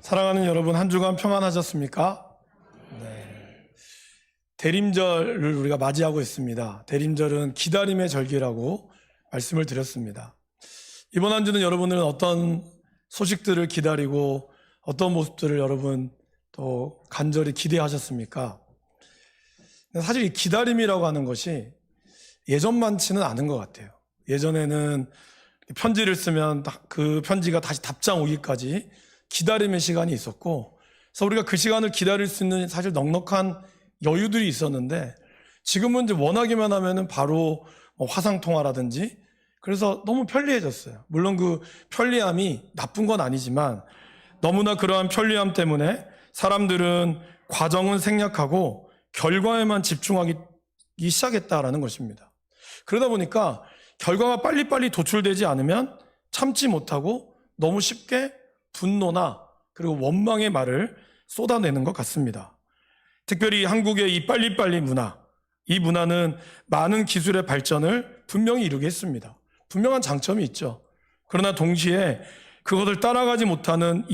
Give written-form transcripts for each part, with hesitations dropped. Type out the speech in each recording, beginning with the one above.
사랑하는 여러분, 한 주간 평안하셨습니까? 네. 대림절을 우리가 맞이하고 있습니다. 대림절은 기다림의 절기라고 말씀을 드렸습니다. 이번 한 주는 여러분들은 어떤 소식들을 기다리고 어떤 모습들을 여러분 또 간절히 기대하셨습니까? 사실 이 기다림이라고 하는 것이 예전만치는 않은 것 같아요. 예전에는 편지를 쓰면 그 편지가 다시 답장 오기까지 기다림의 시간이 있었고, 그래서 우리가 그 시간을 기다릴 수 있는 사실 넉넉한 여유들이 있었는데, 지금은 이제 원하기만 하면은 바로 화상통화라든지, 그래서 너무 편리해졌어요. 물론 그 편리함이 나쁜 건 아니지만, 너무나 그러한 편리함 때문에 사람들은 과정은 생략하고 결과에만 집중하기 시작했다라는 것입니다. 그러다 보니까 결과가 빨리빨리 도출되지 않으면 참지 못하고 너무 쉽게 분노나 그리고 원망의 말을 쏟아내는 것 같습니다. 특별히 한국의 이 빨리빨리 문화, 이 문화는 많은 기술의 발전을 분명히 이루게 했습니다. 분명한 장점이 있죠. 그러나 동시에 그것을 따라가지 못하는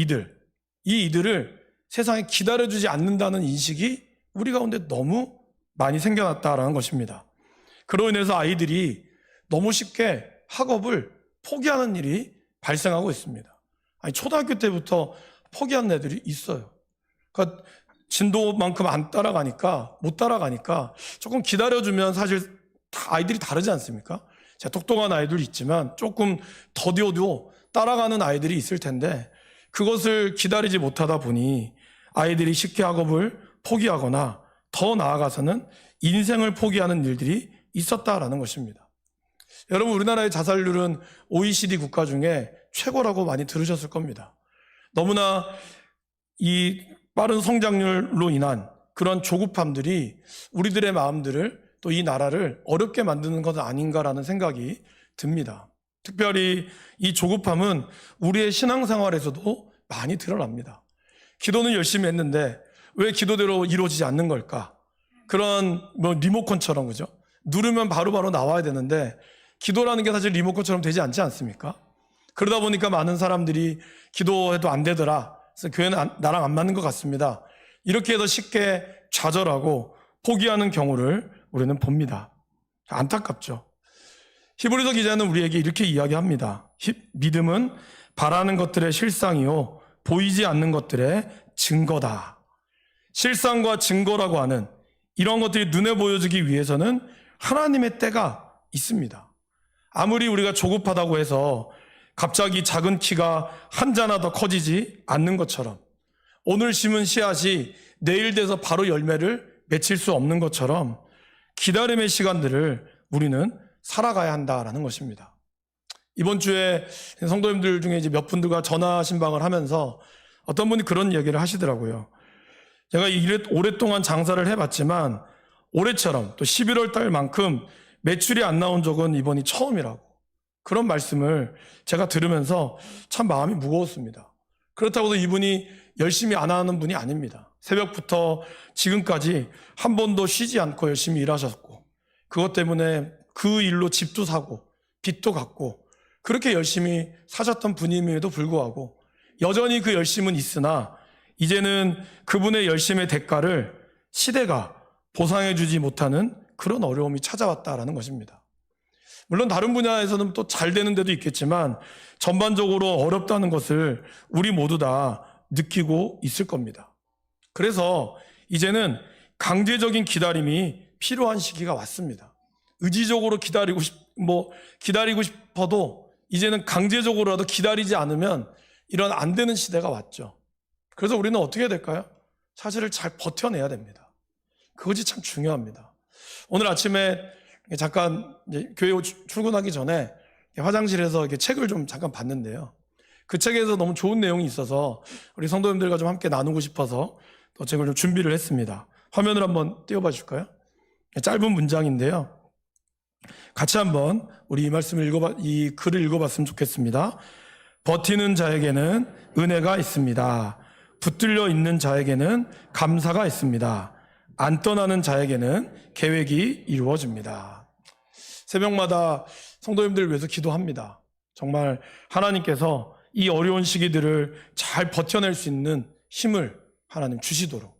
이들을 세상에 기다려주지 않는다는 인식이 우리 가운데 너무 많이 생겨났다라는 것입니다. 그로 인해서 아이들이 너무 쉽게 학업을 포기하는 일이 발생하고 있습니다. 초등학교 때부터 포기한 애들이 있어요. 그러니까 진도만큼 못 따라가니까 조금 기다려주면 사실 다 아이들이 다르지 않습니까? 똑똑한 아이들이 있지만 조금 더뎌도 따라가는 아이들이 있을 텐데, 그것을 기다리지 못하다 보니 아이들이 쉽게 학업을 포기하거나 더 나아가서는 인생을 포기하는 일들이 있었다라는 것입니다. 여러분, 우리나라의 자살률은 OECD 국가 중에 최고라고 많이 들으셨을 겁니다. 너무나 이 빠른 성장률로 인한 그런 조급함들이 우리들의 마음들을, 또 이 나라를 어렵게 만드는 것 아닌가라는 생각이 듭니다. 특별히 이 조급함은 우리의 신앙생활에서도 많이 드러납니다. 기도는 열심히 했는데 왜 기도대로 이루어지지 않는 걸까? 그런 리모컨처럼, 그죠? 누르면 바로바로 나와야 되는데 기도라는 게 사실 리모컨처럼 되지 않지 않습니까? 그러다 보니까 많은 사람들이 기도해도 안 되더라, 그래서 교회는 나랑 안 맞는 것 같습니다, 이렇게 해서 쉽게 좌절하고 포기하는 경우를 우리는 봅니다. 안타깝죠. 히브리서 기자는 우리에게 이렇게 이야기합니다. 믿음은 바라는 것들의 실상이요 보이지 않는 것들의 증거다. 실상과 증거라고 하는 이런 것들이 눈에 보여지기 위해서는 하나님의 때가 있습니다. 아무리 우리가 조급하다고 해서 갑자기 작은 키가 한 자나 더 커지지 않는 것처럼, 오늘 심은 씨앗이 내일 돼서 바로 열매를 맺힐 수 없는 것처럼 기다림의 시간들을 우리는 살아가야 한다라는 것입니다. 이번 주에 성도님들 중에 이제 몇 분들과 전화 신방을 하면서 어떤 분이 그런 얘기를 하시더라고요. 제가 오랫동안 장사를 해봤지만 올해처럼 또 11월 달만큼 매출이 안 나온 적은 이번이 처음이라고, 그런 말씀을 제가 들으면서 참 마음이 무거웠습니다. 그렇다고 해서 이분이 열심히 안 하는 분이 아닙니다. 새벽부터 지금까지 한 번도 쉬지 않고 열심히 일하셨고, 그것 때문에 그 일로 집도 사고 빚도 갚고 그렇게 열심히 사셨던 분임에도 불구하고 여전히 그 열심은 있으나 이제는 그분의 열심의 대가를 시대가 보상해주지 못하는 그런 어려움이 찾아왔다라는 것입니다. 물론 다른 분야에서는 또 잘 되는 데도 있겠지만 전반적으로 어렵다는 것을 우리 모두 다 느끼고 있을 겁니다. 그래서 이제는 강제적인 기다림이 필요한 시기가 왔습니다. 의지적으로 기다리고 싶어도 이제는 강제적으로라도 기다리지 않으면 이런 안 되는 시대가 왔죠. 그래서 우리는 어떻게 해야 될까요? 사실을 잘 버텨내야 됩니다. 그것이 참 중요합니다. 오늘 아침에 잠깐 교회 출근하기 전에 화장실에서 이렇게 책을 좀 잠깐 봤는데요. 그 책에서 너무 좋은 내용이 있어서 우리 성도님들과 좀 함께 나누고 싶어서 또 책을 좀 준비를 했습니다. 화면을 한번 띄워봐 줄까요? 짧은 문장인데요. 같이 한번 우리 이 글을 읽어봤으면 좋겠습니다. 버티는 자에게는 은혜가 있습니다. 붙들려 있는 자에게는 감사가 있습니다. 안 떠나는 자에게는 계획이 이루어집니다. 새벽마다 성도님들을 위해서 기도합니다. 정말 하나님께서 이 어려운 시기들을 잘 버텨낼 수 있는 힘을 하나님 주시도록,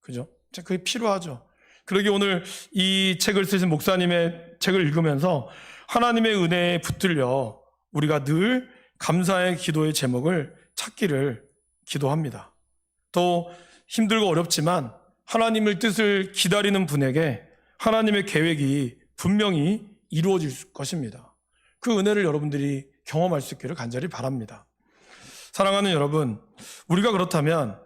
그죠? 그게 필요하죠. 그러기 오늘 이 책을 쓰신 목사님의 책을 읽으면서 하나님의 은혜에 붙들려 우리가 늘 감사의 기도의 제목을 찾기를 기도합니다. 또 힘들고 어렵지만 하나님의 뜻을 기다리는 분에게 하나님의 계획이 분명히 이루어질 것입니다. 그 은혜를 여러분들이 경험할 수 있기를 간절히 바랍니다. 사랑하는 여러분, 우리가 그렇다면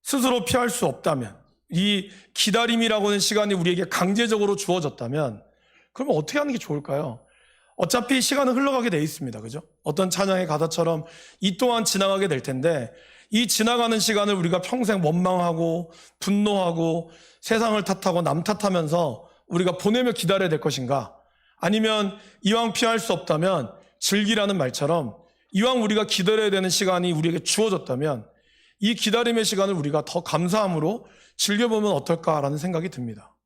스스로 피할 수 없다면, 이 기다림이라고 하는 시간이 우리에게 강제적으로 주어졌다면 그러면 어떻게 하는 게 좋을까요? 어차피 시간은 흘러가게 돼 있습니다. 그죠? 어떤 찬양의 가사처럼 이 또한 지나가게 될 텐데, 이 지나가는 시간을 우리가 평생 원망하고 분노하고 세상을 탓하고 남 탓하면서 우리가 보내며 기다려야 될 것인가? 아니면 이왕 피할 수 없다면 즐기라는 말처럼 이왕 우리가 기다려야 되는 시간이 우리에게 주어졌다면 이 기다림의 시간을 우리가 더 감사함으로 즐겨보면 어떨까라는 생각이 듭니다.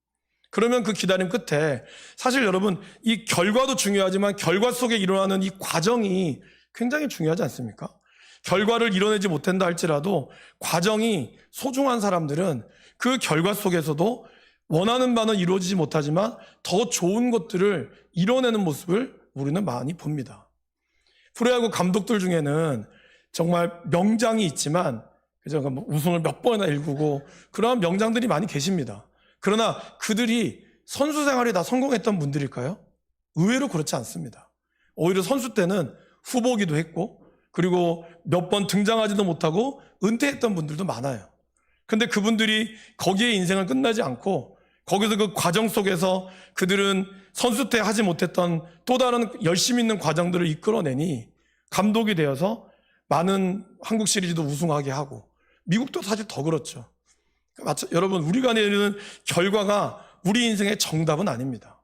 그러면 그 기다림 끝에 사실 여러분, 이 결과도 중요하지만 결과 속에 일어나는 이 과정이 굉장히 중요하지 않습니까? 결과를 이뤄내지 못한다 할지라도 과정이 소중한 사람들은 그 결과 속에서도 원하는 바는 이루어지지 못하지만 더 좋은 것들을 이뤄내는 모습을 우리는 많이 봅니다. 프로야구 감독들 중에는 정말 명장이 있지만, 그죠? 우승을 몇 번이나 일구고 그러한 명장들이 많이 계십니다. 그러나 그들이 선수 생활이 다 성공했던 분들일까요? 의외로 그렇지 않습니다. 오히려 선수 때는 후보기도 했고, 그리고 몇 번 등장하지도 못하고 은퇴했던 분들도 많아요. 근데 그분들이 거기에 인생을 끝나지 않고 거기서 그 과정 속에서 그들은 선수 때 하지 못했던 또 다른 열심히 있는 과정들을 이끌어내니 감독이 되어서 많은 한국 시리즈도 우승하게 하고, 미국도 사실 더 그렇죠. 여러분, 우리가 내리는 결과가 우리 인생의 정답은 아닙니다.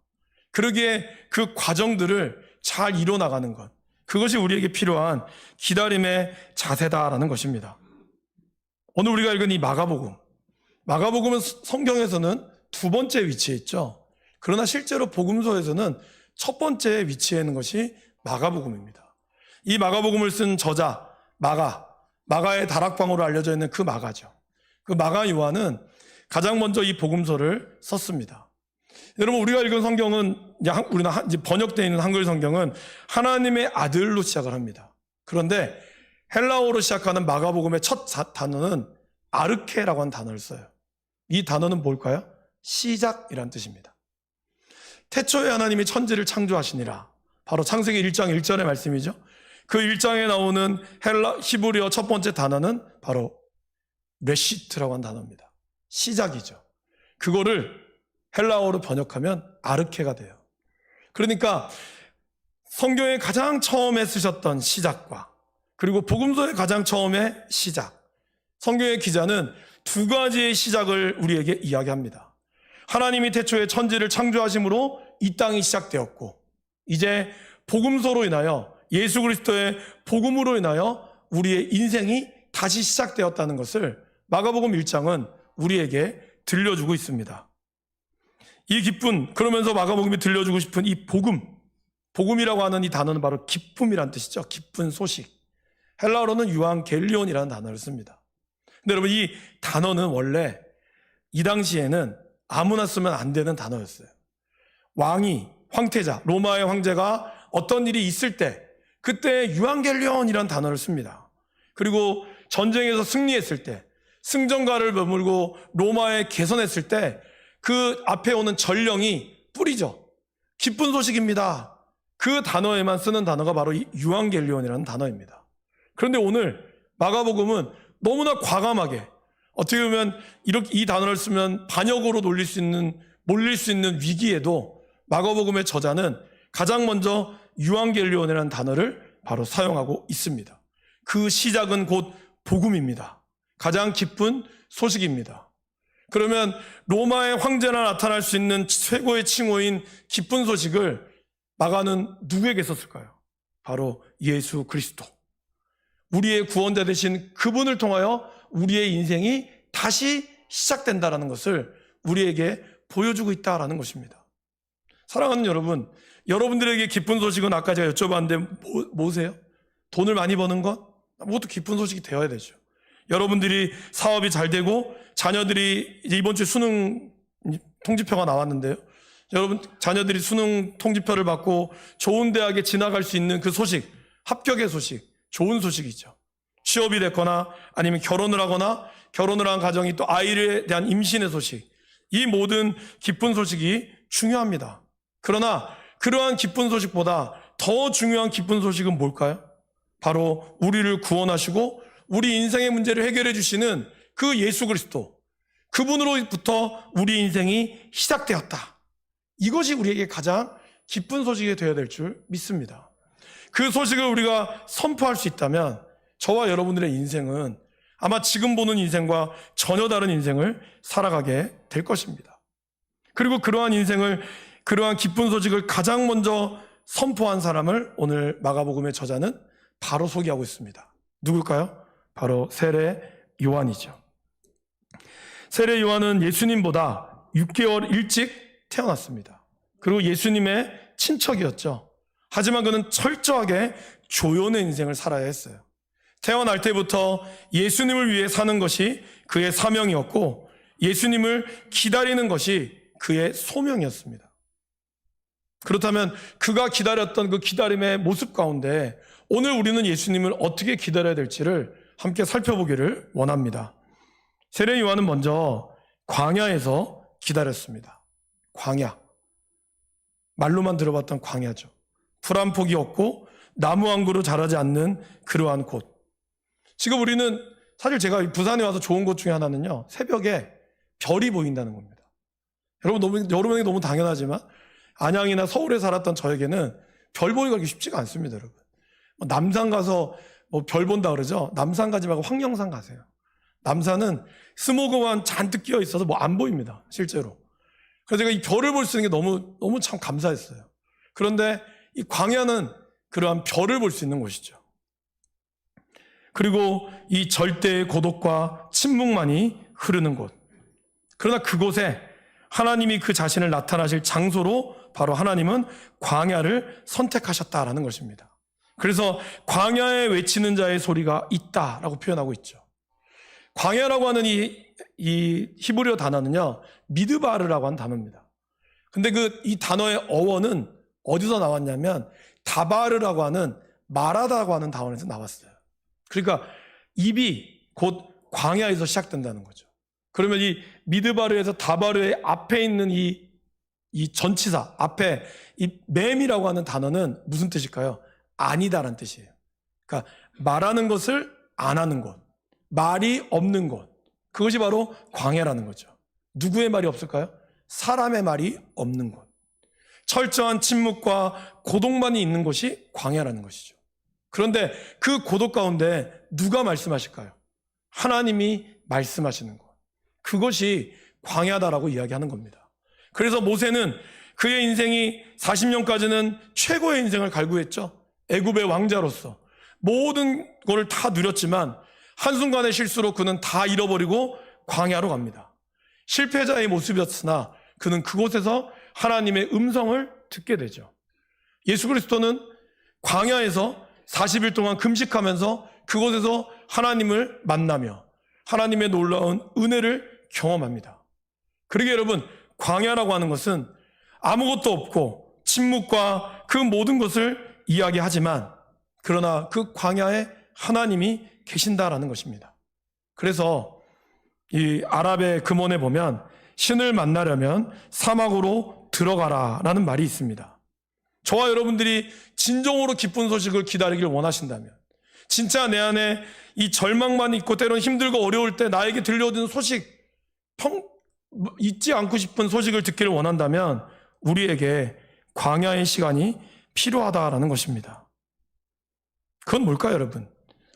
그러기에 그 과정들을 잘 이뤄나가는 것, 그것이 우리에게 필요한 기다림의 자세다라는 것입니다. 오늘 우리가 읽은 이 마가복음은 성경에서는 두 번째 위치에 있죠. 그러나 실제로 복음서에서는 첫 번째 위치에 있는 것이 마가복음입니다. 이 마가복음을 쓴 저자 마가의 다락방으로 알려져 있는 그 마가죠. 그 마가 요한은 가장 먼저 이 복음서를 썼습니다. 여러분, 우리가 읽은 성경은, 우리는 번역되어 있는 한글 성경은 하나님의 아들로 시작을 합니다. 그런데 헬라어로 시작하는 마가복음의 첫 단어는 아르케라고 하는 단어를 써요. 이 단어는 뭘까요? 시작이란 뜻입니다. 태초에 하나님이 천지를 창조하시니라. 바로 창세기 1장 1절의 말씀이죠. 그 1장에 나오는 히브리어 첫 번째 단어는 바로 레시트라고 하는 단어입니다. 시작이죠. 그거를 헬라어로 번역하면 아르케가 돼요. 그러니까 성경의 가장 처음에 쓰셨던 시작과 그리고 복음서의 가장 처음에 시작, 성경의 기자는 두 가지의 시작을 우리에게 이야기합니다. 하나님이 태초에 천지를 창조하심으로 이 땅이 시작되었고, 이제 복음서로 인하여 예수 그리스도의 복음으로 인하여 우리의 인생이 다시 시작되었다는 것을 마가복음 1장은 우리에게 들려주고 있습니다. 이 기쁜, 그러면서 마가복음이 들려주고 싶은 이 복음이라고 하는 이 단어는 바로 기쁨이란 뜻이죠. 기쁜 소식. 헬라어로는 유앙겔리온이라는 단어를 씁니다. 근데 여러분, 이 단어는 원래 이 당시에는 아무나 쓰면 안 되는 단어였어요. 황태자, 로마의 황제가 어떤 일이 있을 때 그때 유앙겔리온이라는 단어를 씁니다. 그리고 전쟁에서 승리했을 때, 승전가를 머물고 로마에 개선했을 때 그 앞에 오는 전령이 뿌리죠. 기쁜 소식입니다. 그 단어에만 쓰는 단어가 바로 이 유앙겔리온이라는 단어입니다. 그런데 오늘 마가복음은 너무나 과감하게, 어떻게 보면 이 단어를 쓰면 반역으로 몰릴 수 있는 위기에도 마가복음의 저자는 가장 먼저 유앙겔리온이라는 단어를 바로 사용하고 있습니다. 그 시작은 곧 복음입니다. 가장 기쁜 소식입니다. 그러면 로마의 황제나 나타날 수 있는 최고의 칭호인 기쁜 소식을 마가는 누구에게 썼을까요? 바로 예수 그리스도. 우리의 구원자 되신 그분을 통하여 우리의 인생이 다시 시작된다는 것을 우리에게 보여주고 있다는 것입니다. 사랑하는 여러분, 여러분들에게 기쁜 소식은 아까 제가 여쭤봤는데 뭐세요? 돈을 많이 버는 것? 그것도 기쁜 소식이 되어야 되죠. 여러분들이 사업이 잘 되고 자녀들이 이제 이번 주에 수능 통지표가 나왔는데요. 여러분 자녀들이 수능 통지표를 받고 좋은 대학에 진학할 수 있는 그 소식, 합격의 소식, 좋은 소식이죠. 취업이 됐거나 아니면 결혼을 하거나 결혼을 한 가정이 또 아이에 대한 임신의 소식, 이 모든 기쁜 소식이 중요합니다. 그러나 그러한 기쁜 소식보다 더 중요한 기쁜 소식은 뭘까요? 바로 우리를 구원하시고 우리 인생의 문제를 해결해 주시는 그 예수 그리스도, 그분으로부터 우리 인생이 시작되었다. 이것이 우리에게 가장 기쁜 소식이 되어야 될 줄 믿습니다. 그 소식을 우리가 선포할 수 있다면 저와 여러분들의 인생은 아마 지금 보는 인생과 전혀 다른 인생을 살아가게 될 것입니다. 그리고 그러한 인생을, 그러한 기쁜 소식을 가장 먼저 선포한 사람을 오늘 마가복음의 저자는 바로 소개하고 있습니다. 누굴까요? 바로 세례 요한이죠. 세례 요한은 예수님보다 6개월 일찍 태어났습니다. 그리고 예수님의 친척이었죠. 하지만 그는 철저하게 조연의 인생을 살아야 했어요. 태어날 때부터 예수님을 위해 사는 것이 그의 사명이었고 예수님을 기다리는 것이 그의 소명이었습니다. 그렇다면 그가 기다렸던 그 기다림의 모습 가운데 오늘 우리는 예수님을 어떻게 기다려야 될지를 함께 살펴보기를 원합니다. 세례 요한은 먼저 광야에서 기다렸습니다. 광야. 말로만 들어봤던 광야죠. 풀 한 폭이 없고 나무 한 그루 자라지 않는 그러한 곳. 지금 우리는 사실 제가 부산에 와서 좋은 것 중에 하나는요, 새벽에 별이 보인다는 겁니다. 여러분에게 너무 당연하지만 안양이나 서울에 살았던 저에게는 별 보기가 그렇게 쉽지가 않습니다, 여러분. 남산 가서 별 본다 그러죠? 남산 가지 말고 황령산 가세요. 남산은 스모그만 잔뜩 끼어 있어서 안 보입니다, 실제로. 그래서 제가 이 별을 볼 수 있는 게 너무 참 감사했어요. 그런데 이 광야는 그러한 별을 볼 수 있는 곳이죠. 그리고 이 절대의 고독과 침묵만이 흐르는 곳. 그러나 그곳에 하나님이 그 자신을 나타나실 장소로 바로 하나님은 광야를 선택하셨다라는 것입니다. 그래서 광야에 외치는 자의 소리가 있다라고 표현하고 있죠. 광야라고 하는 이 히브리어 단어는요, 미드바르라고 하는 단어입니다. 근데 이 단어의 어원은 어디서 나왔냐면 다바르라고 하는 말하다라고 하는 단어에서 나왔어요. 그러니까 입이 곧 광야에서 시작된다는 거죠. 그러면 이 미드바르에서 다바르의 앞에 있는 이 전치사 앞에 이 맴이라고 하는 단어는 무슨 뜻일까요? 아니다라는 뜻이에요. 그러니까 말하는 것을 안 하는 것, 말이 없는 것, 그것이 바로 광야라는 거죠. 누구의 말이 없을까요? 사람의 말이 없는 곳. 철저한 침묵과 고독만이 있는 것이 광야라는 것이죠. 그런데 그 고독 가운데 누가 말씀하실까요? 하나님이 말씀하시는 것. 그것이 광야다라고 이야기하는 겁니다. 그래서 모세는 그의 인생이 40년까지는 최고의 인생을 갈구했죠. 애굽의 왕자로서 모든 것을 다 누렸지만 한순간의 실수로 그는 다 잃어버리고 광야로 갑니다. 실패자의 모습이었으나 그는 그곳에서 하나님의 음성을 듣게 되죠. 예수 그리스도는 광야에서 40일 동안 금식하면서 그곳에서 하나님을 만나며 하나님의 놀라운 은혜를 경험합니다. 그러게 여러분, 광야라고 하는 것은 아무것도 없고 침묵과 그 모든 것을 이야기하지만 그러나 그 광야에 하나님이 계신다라는 것입니다. 그래서 이 아랍의 금원에 보면 신을 만나려면 사막으로 들어가라라는 말이 있습니다. 저와 여러분들이 진정으로 기쁜 소식을 기다리길 원하신다면, 진짜 내 안에 이 절망만 있고 때로는 힘들고 어려울 때 나에게 들려오는 소식, 잊지 않고 싶은 소식을 듣기를 원한다면 우리에게 광야의 시간이 필요하다라는 것입니다. 그건 뭘까요, 여러분?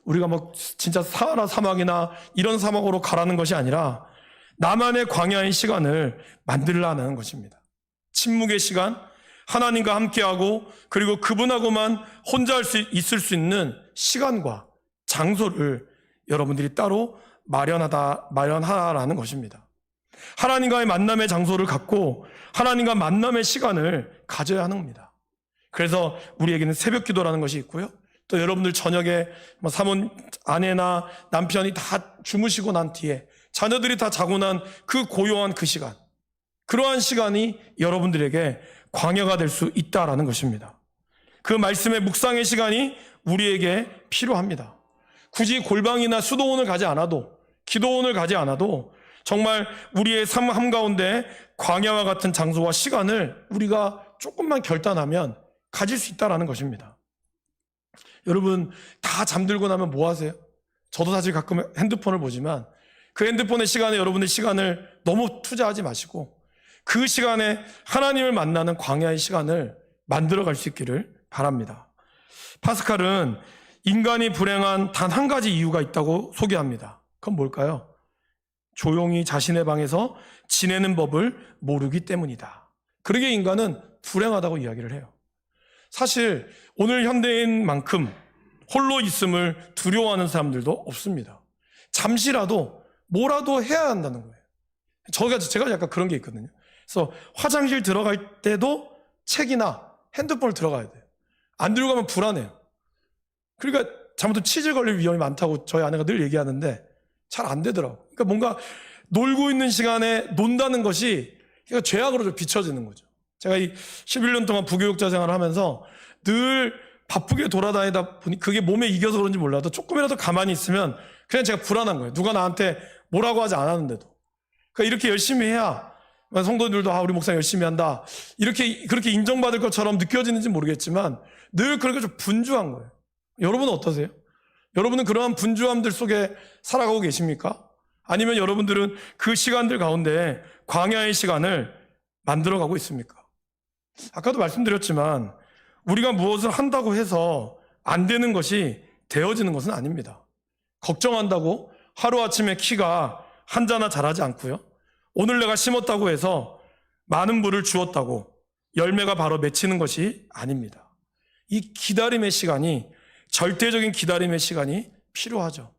우리가 진짜 사하라 사막이나 이런 사막으로 가라는 것이 아니라 나만의 광야의 시간을 만들라는 것입니다. 침묵의 시간, 하나님과 함께하고 그리고 그분하고만 혼자 있을 수 있는 시간과 장소를 여러분들이 따로 마련하라는 것입니다. 하나님과의 만남의 장소를 갖고 하나님과 만남의 시간을 가져야 하는 겁니다. 그래서 우리에게는 새벽 기도라는 것이 있고요, 또 여러분들 저녁에 사모님, 아내나 남편이 다 주무시고 난 뒤에 자녀들이 다 자고 난 그 고요한 그 시간, 그러한 시간이 여러분들에게 광야가 될 수 있다라는 것입니다. 그 말씀의 묵상의 시간이 우리에게 필요합니다. 굳이 골방이나 수도원을 가지 않아도, 기도원을 가지 않아도 정말 우리의 삶 한가운데 광야와 같은 장소와 시간을 우리가 조금만 결단하면 가질 수 있다는 것입니다. 여러분, 다 잠들고 나면 뭐 하세요? 저도 사실 가끔 핸드폰을 보지만 그 핸드폰의 시간에 여러분의 시간을 너무 투자하지 마시고 그 시간에 하나님을 만나는 광야의 시간을 만들어갈 수 있기를 바랍니다. 파스칼은 인간이 불행한 단 한 가지 이유가 있다고 소개합니다. 그건 뭘까요? 조용히 자신의 방에서 지내는 법을 모르기 때문이다. 그러기에 인간은 불행하다고 이야기를 해요. 사실 오늘 현대인만큼 홀로 있음을 두려워하는 사람들도 없습니다. 잠시라도 뭐라도 해야 한다는 거예요. 제가 약간 그런 게 있거든요. 그래서 화장실 들어갈 때도 책이나 핸드폰을 들어가야 돼요. 안 들고 가면 불안해요. 그러니까 잘못하면 치질 걸릴 위험이 많다고 저희 아내가 늘 얘기하는데 잘 안 되더라고요. 그러니까 뭔가 놀고 있는 시간에 논다는 것이 죄악으로 좀 비춰지는 거죠. 제가 이 11년 동안 부교육자 생활을 하면서 늘 바쁘게 돌아다니다 보니 그게 몸에 이겨서 그런지 몰라도 조금이라도 가만히 있으면 그냥 제가 불안한 거예요. 누가 나한테 뭐라고 하지 않았는데도. 그러니까 이렇게 열심히 해야 성도들도 우리 목사 열심히 한다. 그렇게 인정받을 것처럼 느껴지는지 모르겠지만 늘 그렇게 좀 분주한 거예요. 여러분은 어떠세요? 여러분은 그러한 분주함들 속에 살아가고 계십니까? 아니면 여러분들은 그 시간들 가운데 광야의 시간을 만들어가고 있습니까? 아까도 말씀드렸지만 우리가 무엇을 한다고 해서 안 되는 것이 되어지는 것은 아닙니다. 걱정한다고 하루아침에 키가 한 자나 자라지 않고요. 오늘 내가 심었다고 해서 많은 물을 주었다고 열매가 바로 맺히는 것이 아닙니다. 이 기다림의 시간이, 절대적인 기다림의 시간이 필요하죠.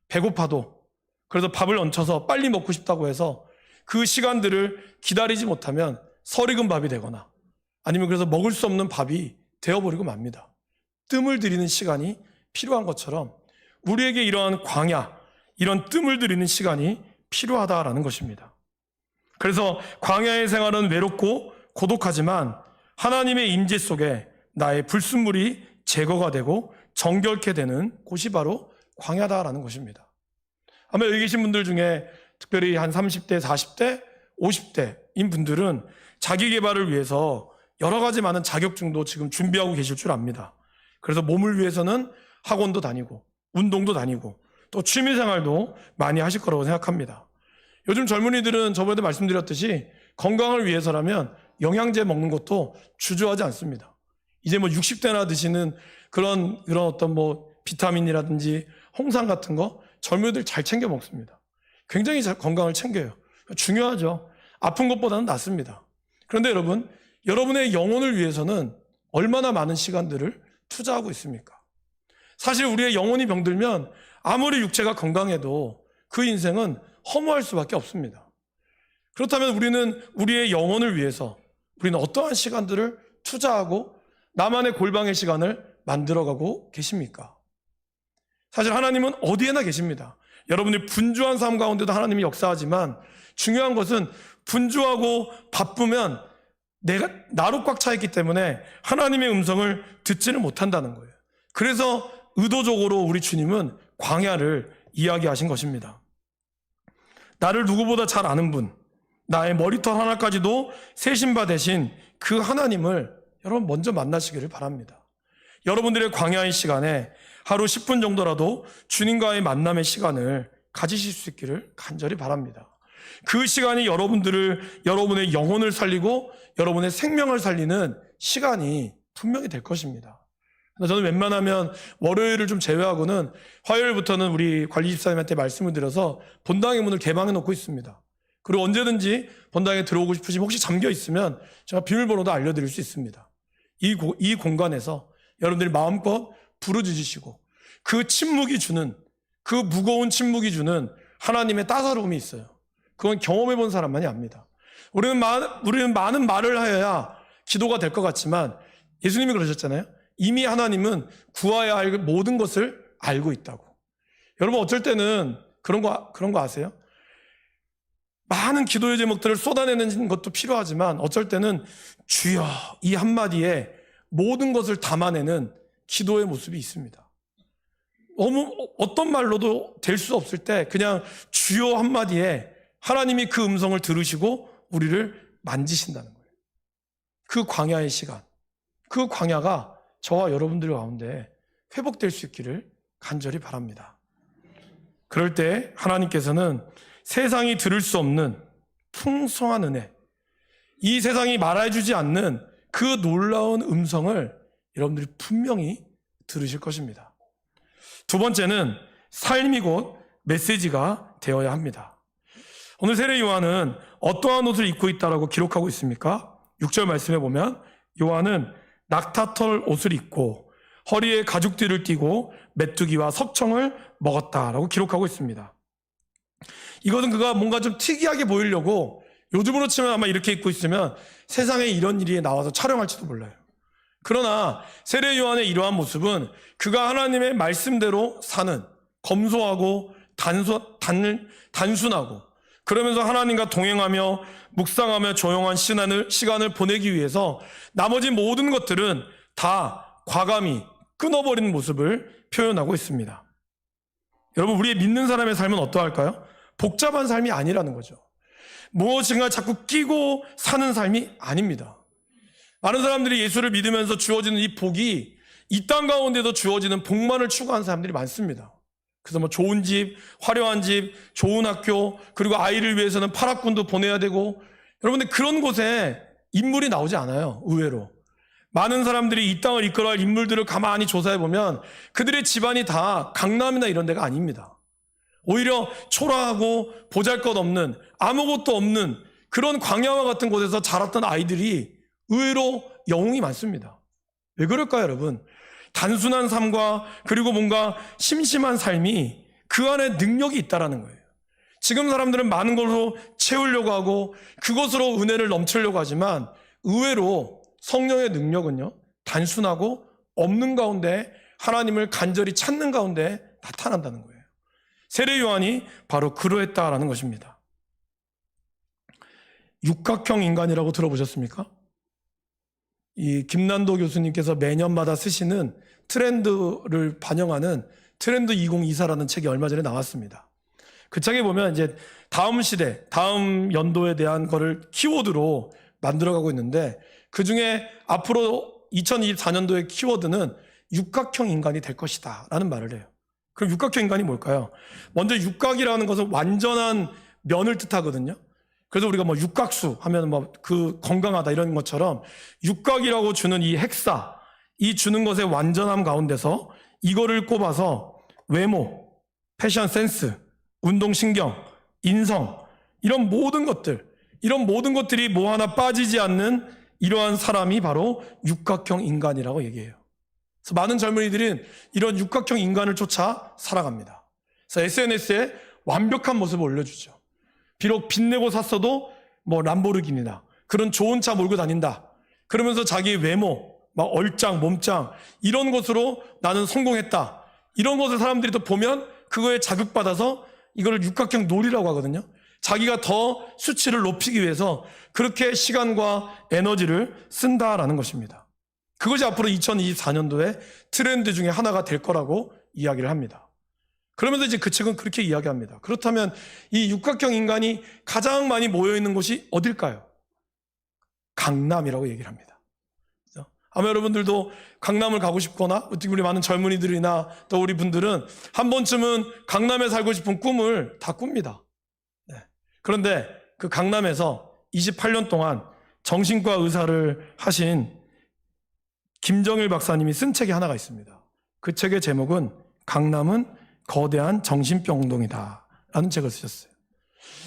배고파도 그래서 밥을 얹혀서 빨리 먹고 싶다고 해서 그 시간들을 기다리지 못하면 설익은 밥이 되거나 아니면 그래서 먹을 수 없는 밥이 되어버리고 맙니다. 뜸을 들이는 시간이 필요한 것처럼 우리에게 이러한 광야, 이런 뜸을 들이는 시간이 필요하다라는 것입니다. 그래서 광야의 생활은 외롭고 고독하지만 하나님의 임재 속에 나의 불순물이 제거가 되고 정결케 되는 곳이 바로 광야다라는 것입니다. 아마 여기 계신 분들 중에 특별히 한 30대, 40대, 50대인 분들은 자기 개발을 위해서 여러 가지 많은 자격증도 지금 준비하고 계실 줄 압니다. 그래서 몸을 위해서는 학원도 다니고 운동도 다니고 또 취미생활도 많이 하실 거라고 생각합니다. 요즘 젊은이들은 저번에도 말씀드렸듯이 건강을 위해서라면 영양제 먹는 것도 주저하지 않습니다. 이제 60대나 드시는 그런 어떤 비타민이라든지 홍삼 같은 거 젊은이들 잘 챙겨 먹습니다. 굉장히 건강을 챙겨요. 중요하죠. 아픈 것보다는 낫습니다. 그런데 여러분, 여러분의 영혼을 위해서는 얼마나 많은 시간들을 투자하고 있습니까? 사실 우리의 영혼이 병들면 아무리 육체가 건강해도 그 인생은 허무할 수밖에 없습니다. 그렇다면 우리는 우리의 영혼을 위해서 우리는 어떠한 시간들을 투자하고 나만의 골방의 시간을 만들어가고 계십니까? 사실 하나님은 어디에나 계십니다. 여러분이 분주한 삶 가운데도 하나님이 역사하지만 중요한 것은 분주하고 바쁘면 내가 나로 꽉 차 있기 때문에 하나님의 음성을 듣지를 못한다는 거예요. 그래서 의도적으로 우리 주님은 광야를 이야기하신 것입니다. 나를 누구보다 잘 아는 분, 나의 머리털 하나까지도 세신 바 되신 그 하나님을 여러분 먼저 만나시기를 바랍니다. 여러분들의 광야의 시간에 하루 10분 정도라도 주님과의 만남의 시간을 가지실 수 있기를 간절히 바랍니다. 그 시간이 여러분의 영혼을 살리고 여러분의 생명을 살리는 시간이 분명히 될 것입니다. 저는 웬만하면 월요일을 좀 제외하고는 화요일부터는 우리 관리 집사님한테 말씀을 드려서 본당의 문을 개방해 놓고 있습니다. 그리고 언제든지 본당에 들어오고 싶으시면 혹시 잠겨 있으면 제가 비밀번호도 알려드릴 수 있습니다. 이 공간에서 여러분들이 마음껏 부르짖으시고 그 침묵이 주는, 그 무거운 침묵이 주는 하나님의 따사로움이 있어요. 그건 경험해 본 사람만이 압니다. 우리는 많은 말을 하여야 기도가 될 것 같지만 예수님이 그러셨잖아요. 이미 하나님은 구해야 할 모든 것을 알고 있다고. 여러분 어쩔 때는 그런 거 아세요? 많은 기도의 제목들을 쏟아내는 것도 필요하지만 어쩔 때는 주여 이 한마디에 모든 것을 담아내는 기도의 모습이 있습니다. 어떤 말로도 될 수 없을 때 그냥 주여 한마디에 하나님이 그 음성을 들으시고 우리를 만지신다는 거예요. 그 광야의 시간, 그 광야가 저와 여러분들 가운데 회복될 수 있기를 간절히 바랍니다. 그럴 때 하나님께서는 세상이 들을 수 없는 풍성한 은혜, 이 세상이 말해주지 않는 그 놀라운 음성을 여러분들이 분명히 들으실 것입니다. 두 번째는 삶이 곧 메시지가 되어야 합니다. 오늘 세례 요한은 어떠한 옷을 입고 있다라고 기록하고 있습니까? 6절 말씀에 보면 요한은 낙타털 옷을 입고 허리에 가죽띠를 띠고 메뚜기와 석청을 먹었다라고 기록하고 있습니다. 이것은 그가 뭔가 좀 특이하게 보이려고 요즘으로 치면 아마 이렇게 입고 있으면 세상에 이런 일이 나와서 촬영할지도 몰라요. 그러나 세례 요한의 이러한 모습은 그가 하나님의 말씀대로 사는 검소하고 단순하고 그러면서 하나님과 동행하며 묵상하며 조용한 시간을 보내기 위해서 나머지 모든 것들은 다 과감히 끊어버리는 모습을 표현하고 있습니다. 여러분 우리의 믿는 사람의 삶은 어떠할까요? 복잡한 삶이 아니라는 거죠. 무엇인가 자꾸 끼고 사는 삶이 아닙니다. 많은 사람들이 예수를 믿으면서 주어지는 이 복이 이 땅 가운데도 주어지는 복만을 추구하는 사람들이 많습니다. 그래서 뭐 좋은 집, 화려한 집, 좋은 학교, 그리고 아이를 위해서는 파락군도 보내야 되고, 여러분들 그런 곳에 인물이 나오지 않아요. 의외로 많은 사람들이 이 땅을 이끌어갈 인물들을 가만히 조사해 보면 그들의 집안이 다 강남이나 이런 데가 아닙니다. 오히려 초라하고 보잘것없는 아무것도 없는 그런 광야와 같은 곳에서 자랐던 아이들이 의외로 영웅이 많습니다. 왜 그럴까요, 여러분? 단순한 삶과 그리고 뭔가 심심한 삶이 그 안에 능력이 있다라는 거예요. 지금 사람들은 많은 걸로 채우려고 하고 그것으로 은혜를 넘치려고 하지만 의외로 성령의 능력은요, 단순하고 없는 가운데 하나님을 간절히 찾는 가운데 나타난다는 거예요. 세례 요한이 바로 그러했다라는 것입니다. 육각형 인간이라고 들어보셨습니까? 이 김난도 교수님께서 매년마다 쓰시는 트렌드를 반영하는 트렌드 2024라는 책이 얼마 전에 나왔습니다. 그 책에 보면 이제 다음 시대, 다음 연도에 대한 거를 키워드로 만들어가고 있는데 그 중에 앞으로 2024년도의 키워드는 육각형 인간이 될 것이다 라는 말을 해요. 그럼 육각형 인간이 뭘까요? 먼저 육각이라는 것은 완전한 면을 뜻하거든요. 그래서 우리가 뭐 육각수 하면 뭐 그 건강하다 이런 것처럼 육각이라고 주는 이 핵사, 이 주는 것의 완전함 가운데서 이거를 꼽아서 외모, 패션 센스, 운동신경, 인성 이런 모든 것들이 뭐 하나 빠지지 않는 이러한 사람이 바로 육각형 인간이라고 얘기해요. 그래서 많은 젊은이들은 이런 육각형 인간을 쫓아 살아갑니다. 그래서 SNS에 완벽한 모습을 올려주죠. 비록 빚내고 샀어도 뭐 람보르기니나 그런 좋은 차 몰고 다닌다. 그러면서 자기 외모, 막 얼짱, 몸짱 이런 것으로 나는 성공했다. 이런 것을 사람들이 또 보면 그거에 자극받아서 이걸 육각형 놀이라고 하거든요. 자기가 더 수치를 높이기 위해서 그렇게 시간과 에너지를 쓴다라는 것입니다. 그것이 앞으로 2024년도에 트렌드 중에 하나가 될 거라고 이야기를 합니다. 그러면서 이제 그 책은 그렇게 이야기합니다. 그렇다면 이 육각형 인간이 가장 많이 모여있는 곳이 어딜까요? 강남이라고 얘기를 합니다. 아마 여러분들도 강남을 가고 싶거나 우리 많은 젊은이들이나 또 우리 분들은 한 번쯤은 강남에 살고 싶은 꿈을 다 꿉니다. 네. 그런데 그 강남에서 28년 동안 정신과 의사를 하신 김정일 박사님이 쓴 책이 하나가 있습니다. 그 책의 제목은 강남은 거대한 정신병동이다 라는 책을 쓰셨어요.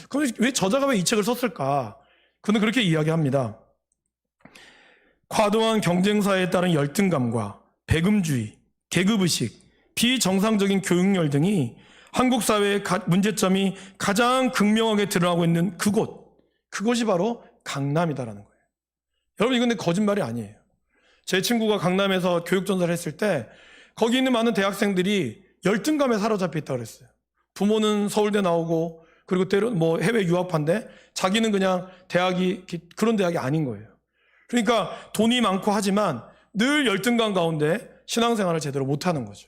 그럼 왜 저자가 왜 이 책을 썼을까? 그는 그렇게 이야기합니다. 과도한 경쟁사에 따른 열등감과 배금주의, 계급의식, 비정상적인 교육열 등이 한국 사회의 문제점이 가장 극명하게 드러나고 있는 그곳이 바로 강남이다라는 거예요. 여러분 이건 근데 거짓말이 아니에요. 제 친구가 강남에서 교육전사를 했을 때 거기 있는 많은 대학생들이 열등감에 사로잡혀 있다고 그랬어요. 부모는 서울대 나오고 그리고 때로 뭐 해외 유학파인데 자기는 그냥 대학이 그런 대학이 아닌 거예요. 그러니까 돈이 많고 하지만 늘 열등감 가운데 신앙생활을 제대로 못하는 거죠.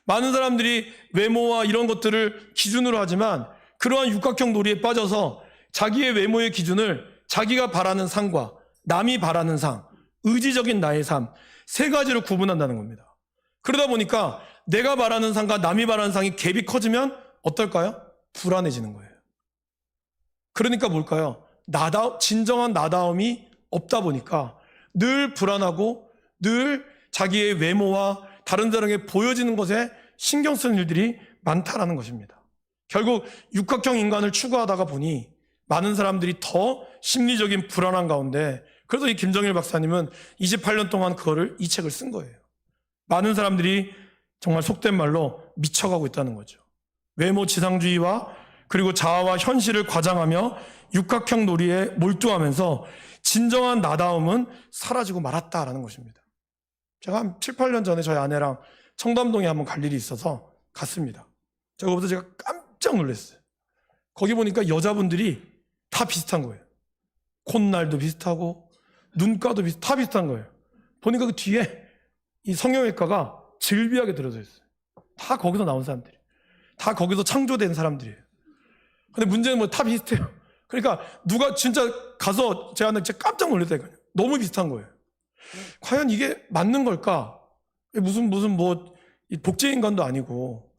많은 사람들이 외모와 이런 것들을 기준으로 하지만 그러한 육각형 놀이에 빠져서 자기의 외모의 기준을 자기가 바라는 상과 남이 바라는 상, 의지적인 나의 삶, 세 가지로 구분한다는 겁니다. 그러다 보니까 내가 바라는 상과 남이 바라는 상이 갭이 커지면 어떨까요? 불안해지는 거예요. 그러니까 뭘까요? 진정한 나다움이 없다 보니까 늘 불안하고 늘 자기의 외모와 다른 사람에게 보여지는 것에 신경 쓰는 일들이 많다라는 것입니다. 결국 육각형 인간을 추구하다가 보니 많은 사람들이 더 심리적인 불안한 가운데, 그래서 이 김정일 박사님은 28년 동안 이 책을 쓴 거예요. 많은 사람들이 정말 속된 말로 미쳐가고 있다는 거죠. 외모 지상주의와 그리고 자아와 현실을 과장하며 육각형 놀이에 몰두하면서 진정한 나다움은 사라지고 말았다라는 것입니다. 제가 한 7, 8년 전에 저희 아내랑 청담동에 한번 갈 일이 있어서 갔습니다. 거기서 제가 깜짝 놀랐어요. 거기 보니까 여자분들이 다 비슷한 거예요. 콧날도 비슷하고 눈가도 다 비슷한 거예요. 보니까 그 뒤에 이 성형외과가 즐비하게 들어져 있어요. 다 거기서 나온 사람들이, 다 거기서 창조된 사람들이에요. 근데 문제는 뭐 다 비슷해요. 그러니까 누가 진짜 가서 제가 깜짝 놀랐다니까요. 너무 비슷한 거예요. 과연 이게 맞는 걸까? 무슨 뭐 복제인간도 아니고.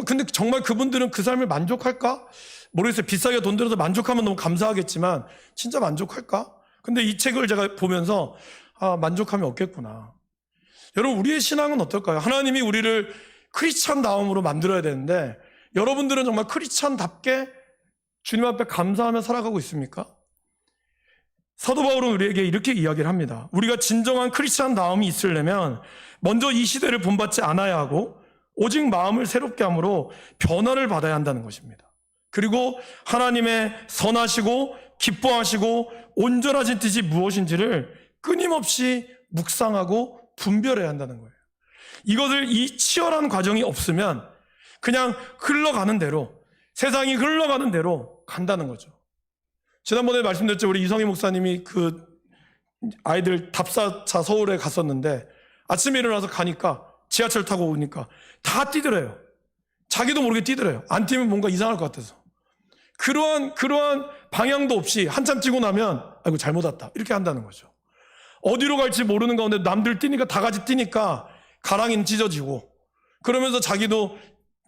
근데 정말 그분들은 그 삶을 만족할까? 모르겠어요. 비싸게 돈 들여서 만족하면 너무 감사하겠지만 진짜 만족할까? 근데 이 책을 제가 보면서 만족함이 없겠구나. 여러분, 우리의 신앙은 어떨까요? 하나님이 우리를 크리스찬다움으로 만들어야 되는데 여러분들은 정말 크리스찬답게 주님 앞에 감사하며 살아가고 있습니까? 사도 바울은 우리에게 이렇게 이야기를 합니다. 우리가 진정한 크리스찬다움이 있으려면 먼저 이 시대를 본받지 않아야 하고 오직 마음을 새롭게 함으로 변화를 받아야 한다는 것입니다. 그리고 하나님의 선하시고 기뻐하시고 온전하신 뜻이 무엇인지를 끊임없이 묵상하고 분별해야 한다는 거예요. 이 치열한 과정이 없으면 그냥 흘러가는 대로, 세상이 흘러가는 대로 간다는 거죠. 지난번에 말씀드렸죠. 우리 이성희 목사님이 그 아이들 답사차 서울에 갔었는데 아침에 일어나서 가니까 지하철 타고 오니까 다 뛰더래요. 자기도 모르게 뛰더래요. 안 뛰면 뭔가 이상할 것 같아서. 그러한 방향도 없이 한참 뛰고 나면 아이고 잘못 왔다 이렇게 한다는 거죠. 어디로 갈지 모르는 가운데 남들 뛰니까 다 같이 뛰니까 가랑이는 찢어지고, 그러면서 자기도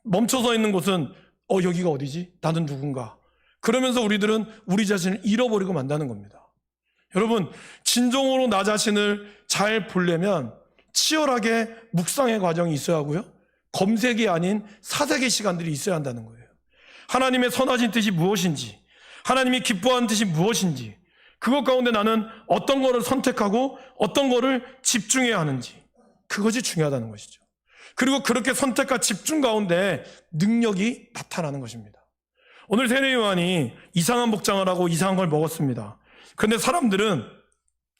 멈춰서 있는 곳은 여기가 어디지? 나는 누군가? 그러면서 우리들은 우리 자신을 잃어버리고 만다는 겁니다. 여러분, 진정으로 나 자신을 잘 보려면 치열하게 묵상의 과정이 있어야 하고요, 검색이 아닌 사색의 시간들이 있어야 한다는 거예요. 하나님의 선하신 뜻이 무엇인지, 하나님이 기뻐하는 뜻이 무엇인지, 그것 가운데 나는 어떤 거를 선택하고 어떤 거를 집중해야 하는지, 그것이 중요하다는 것이죠. 그리고 그렇게 선택과 집중 가운데 능력이 나타나는 것입니다. 오늘 세례요한이 이상한 복장을 하고 이상한 걸 먹었습니다. 그런데 사람들은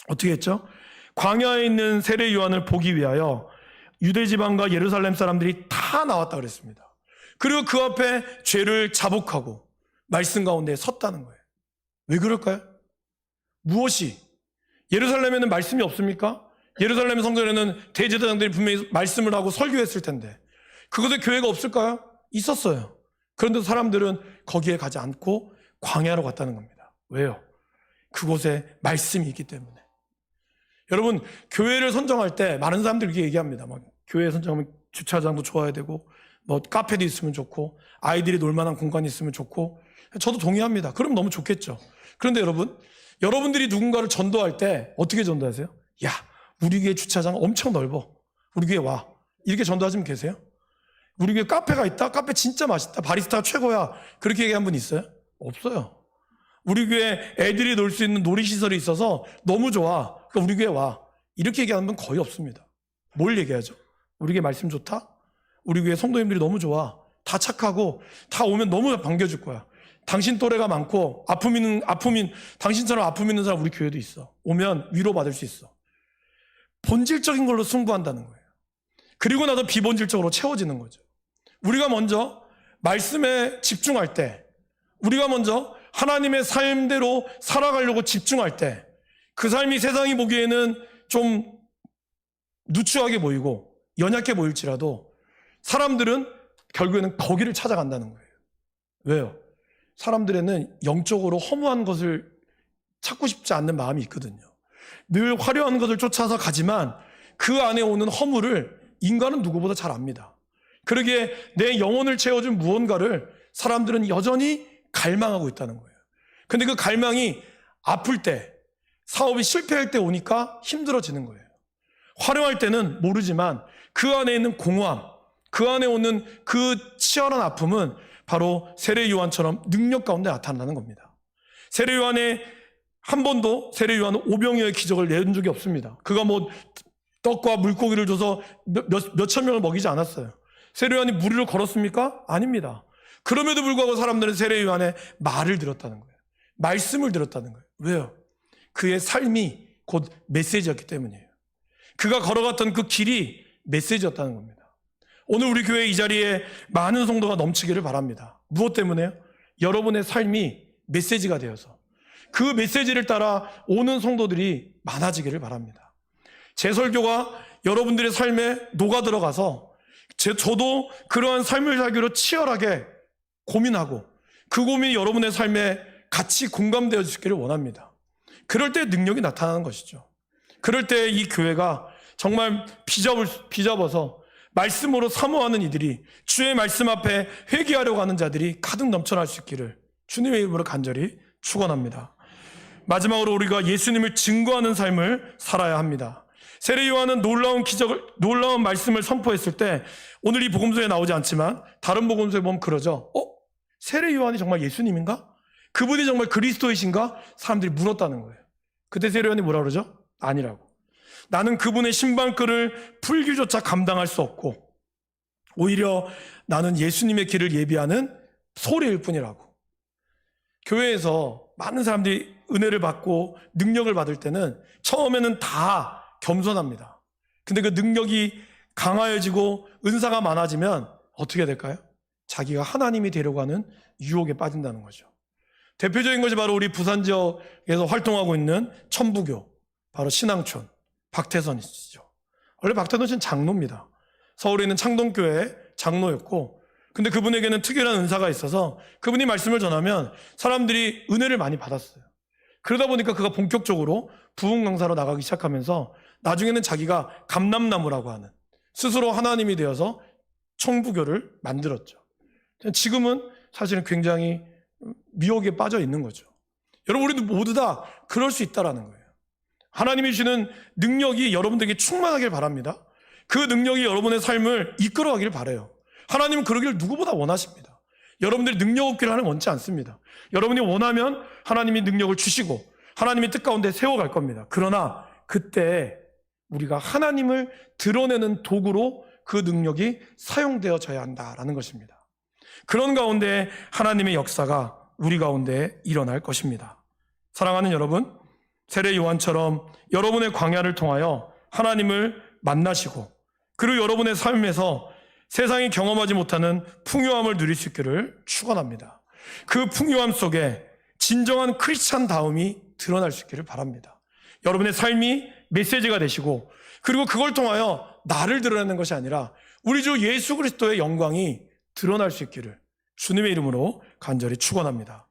어떻게 했죠? 광야에 있는 세례요한을 보기 위하여 유대지방과 예루살렘 사람들이 다 나왔다 그랬습니다. 그리고 그 앞에 죄를 자복하고 말씀 가운데 섰다는 거예요. 왜 그럴까요? 무엇이? 예루살렘에는 말씀이 없습니까? 예루살렘 성전에는 대제사장들이 분명히 말씀을 하고 설교했을 텐데 그곳에 교회가 없을까요? 있었어요. 그런데 사람들은 거기에 가지 않고 광야로 갔다는 겁니다. 왜요? 그곳에 말씀이 있기 때문에. 여러분, 교회를 선정할 때 많은 사람들이 이렇게 얘기합니다. 교회 선정하면 주차장도 좋아야 되고 카페도 있으면 좋고 아이들이 놀 만한 공간이 있으면 좋고, 저도 동의합니다. 그럼 너무 좋겠죠. 그런데 여러분들이 누군가를 전도할 때 어떻게 전도하세요? 야, 우리 교회 주차장 엄청 넓어. 우리 교회 와. 이렇게 전도하시면 계세요? 우리 교회 카페가 있다? 카페 진짜 맛있다. 바리스타가 최고야. 그렇게 얘기한 분 있어요? 없어요. 우리 교회 애들이 놀 수 있는 놀이시설이 있어서 너무 좋아. 그러니까 우리 교회 와. 이렇게 얘기하는 분 거의 없습니다. 뭘 얘기하죠? 우리 교회 말씀 좋다? 우리 교회 성도님들이 너무 좋아. 다 착하고 다 오면 너무 반겨줄 거야. 당신 또래가 많고 당신처럼 아픔 있는 사람 우리 교회도 있어. 오면 위로받을 수 있어. 본질적인 걸로 승부한다는 거예요. 그리고 나서 비본질적으로 채워지는 거죠. 우리가 먼저 말씀에 집중할 때, 우리가 먼저 하나님의 삶대로 살아가려고 집중할 때, 그 삶이 세상이 보기에는 좀 누추하게 보이고 연약해 보일지라도 사람들은 결국에는 거기를 찾아간다는 거예요. 왜요? 사람들에는 영적으로 허무한 것을 찾고 싶지 않는 마음이 있거든요. 늘 화려한 것을 쫓아서 가지만 그 안에 오는 허물을 인간은 누구보다 잘 압니다. 그러기에 내 영혼을 채워준 무언가를 사람들은 여전히 갈망하고 있다는 거예요. 근데 그 갈망이 아플 때, 사업이 실패할 때 오니까 힘들어지는 거예요. 화려할 때는 모르지만 그 안에 있는 공허함, 그 안에 오는 그 치열한 아픔은 바로 세례 요한처럼 능력 가운데 나타나는 겁니다. 세례 요한의 한 번도 세례 요한은 오병이어의 기적을 내준 적이 없습니다. 그가 뭐 떡과 물고기를 줘서 몇천 명을 먹이지 않았어요. 세례 요한이 무리를 걸었습니까? 아닙니다. 그럼에도 불구하고 사람들은 세례 요한의 말을 들었다는 거예요. 말씀을 들었다는 거예요. 왜요? 그의 삶이 곧 메시지였기 때문이에요. 그가 걸어갔던 그 길이 메시지였다는 겁니다. 오늘 우리 교회 이 자리에 많은 성도가 넘치기를 바랍니다. 무엇 때문에요? 여러분의 삶이 메시지가 되어서 그 메시지를 따라 오는 성도들이 많아지기를 바랍니다. 제 설교가 여러분들의 삶에 녹아 들어가서 저도 그러한 삶을 살기로 치열하게 고민하고 그 고민이 여러분의 삶에 같이 공감되어 주시기를 원합니다. 그럴 때 능력이 나타나는 것이죠. 그럴 때 이 교회가 정말 비잡아서 말씀으로 사모하는 이들이, 주의 말씀 앞에 회개하려고 하는 자들이 가득 넘쳐날 수 있기를 주님의 이름으로 간절히 축원합니다. 마지막으로 우리가 예수님을 증거하는 삶을 살아야 합니다. 세례 요한은 놀라운 말씀을 선포했을 때, 오늘 이 복음서에 나오지 않지만 다른 복음서에 보면 그러죠. 세례 요한이 정말 예수님인가? 그분이 정말 그리스도이신가? 사람들이 물었다는 거예요. 그때 세례 요한이 뭐라 그러죠? 아니라고. 나는 그분의 신방끈을 풀기조차 감당할 수 없고 오히려 나는 예수님의 길을 예비하는 소리일 뿐이라고. 교회에서 많은 사람들이 은혜를 받고 능력을 받을 때는 처음에는 다 겸손합니다. 근데 그 능력이 강하여지고 은사가 많아지면 어떻게 될까요? 자기가 하나님이 되려고 하는 유혹에 빠진다는 거죠. 대표적인 것이 바로 우리 부산 지역에서 활동하고 있는 천부교, 바로 신앙촌 박태선이시죠. 원래 박태선 씨는 장로입니다. 서울에 있는 창동교회 장로였고, 근데 그분에게는 특별한 은사가 있어서 그분이 말씀을 전하면 사람들이 은혜를 많이 받았어요. 그러다 보니까 그가 본격적으로 부흥 강사로 나가기 시작하면서 나중에는 자기가 감람나무라고 하는, 스스로 하나님이 되어서 천부교를 만들었죠. 지금은 사실은 굉장히 미혹에 빠져 있는 거죠. 여러분, 우리도 모두 다 그럴 수 있다라는 거예요. 하나님이 주시는 능력이 여러분들에게 충만하길 바랍니다. 그 능력이 여러분의 삶을 이끌어가길 바라요. 하나님은 그러기를 누구보다 원하십니다. 여러분들이 능력 없기를 하나님 원치 않습니다. 여러분이 원하면 하나님이 능력을 주시고 하나님이 뜻 가운데 세워갈 겁니다. 그러나 그때 우리가 하나님을 드러내는 도구로 그 능력이 사용되어져야 한다라는 것입니다. 그런 가운데 하나님의 역사가 우리 가운데 일어날 것입니다. 사랑하는 여러분, 세례 요한처럼 여러분의 광야를 통하여 하나님을 만나시고, 그리고 여러분의 삶에서 세상이 경험하지 못하는 풍요함을 누릴 수 있기를 축원합니다. 그 풍요함 속에 진정한 크리스찬다움이 드러날 수 있기를 바랍니다. 여러분의 삶이 메시지가 되시고, 그리고 그걸 통하여 나를 드러내는 것이 아니라 우리 주 예수 그리스도의 영광이 드러날 수 있기를 주님의 이름으로 간절히 축원합니다.